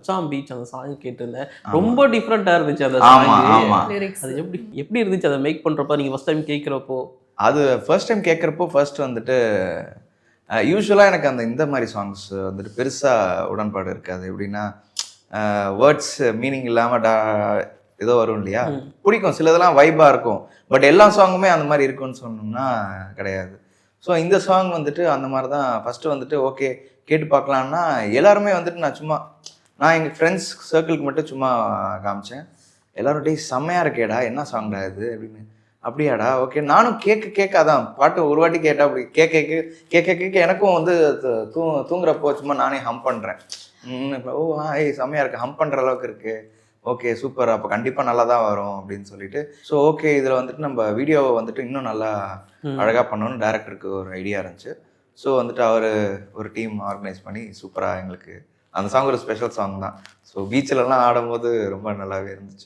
மச்சான் பீச் அந்த சாங் கேட்டிருந்தேன். ஆமா. ரொம்ப டிஃப்ரெண்ட்டாக இருந்துச்சு அந்த ஆமா சாங். ஆமா அது எப்படி எப்படி இருந்துச்சு அதை மேக் பண்ணுறப்ப நீங்கள் ஃபர்ஸ்ட் டைம் கேட்குறப்போ? அது ஃபர்ஸ்ட் டைம் கேட்குறப்போ ஃபர்ஸ்ட் வந்துட்டு யூஸ்வலாக எனக்கு இந்த மாதிரி சாங்ஸ் வந்துட்டு பெருசாக உடன்பாடு இருக்காது. எப்படின்னா வேர்ட்ஸ் மீனிங் இல்லாமல் ஏதோ வரும் இல்லையா, பிடிக்கும். சிலதெல்லாம் வைபாக இருக்கும். பட் எல்லா சாங்குமே அந்த மாதிரி இருக்குன்னு சொன்னோம்னா கிடையாது. ஸோ இந்த சாங் வந்துட்டு அந்த மாதிரி தான் ஃபஸ்ட்டு வந்துட்டு ஓகே கேட்டு பார்க்கலான்னா எல்லாருமே வந்துட்டு நான் எங்கள் ஃப்ரெண்ட்ஸ் சர்க்கிளுக்கு மட்டும் சும்மா காமிச்சேன். எல்லோரும் டேய் செம்மையாக இருக்கேடா, என்ன சாங்டா இது அப்படின்னு. அப்படியாடா, ஓகே. நானும் கேட்க அதான் பாட்டு ஒரு வாட்டி கேட்டால் அப்படி கேட்க எனக்கும் வந்து தூங்குறப்போ சும்மா நானே ஹம் பண்ணுறேன். ஓ செம்மையாக இருக்குது, ஹம் பண்ணுற அளவுக்கு இருக்குது, ஓகே சூப்பர், அப்போ கண்டிப்பாக நல்லா தான் வரும் அப்படின்னு சொல்லிட்டு. ஸோ ஓகே இதில் வந்துட்டு நம்ம வீடியோவை வந்துட்டு இன்னும் நல்லா அழகாக பண்ணணும்னு டேரக்டருக்கு ஒரு ஐடியா இருந்துச்சு. ஸோ வந்துட்டு அவர் ஒரு டீம் ஆர்கனைஸ் பண்ணி சூப்பராக எங்களுக்கு அந்த சாங் ஒரு ஸ்பெஷல் சாங் தான். ஸோ பீச்சிலலாம் ஆடும்போது ரொம்ப நல்லாவே இருந்துச்சு.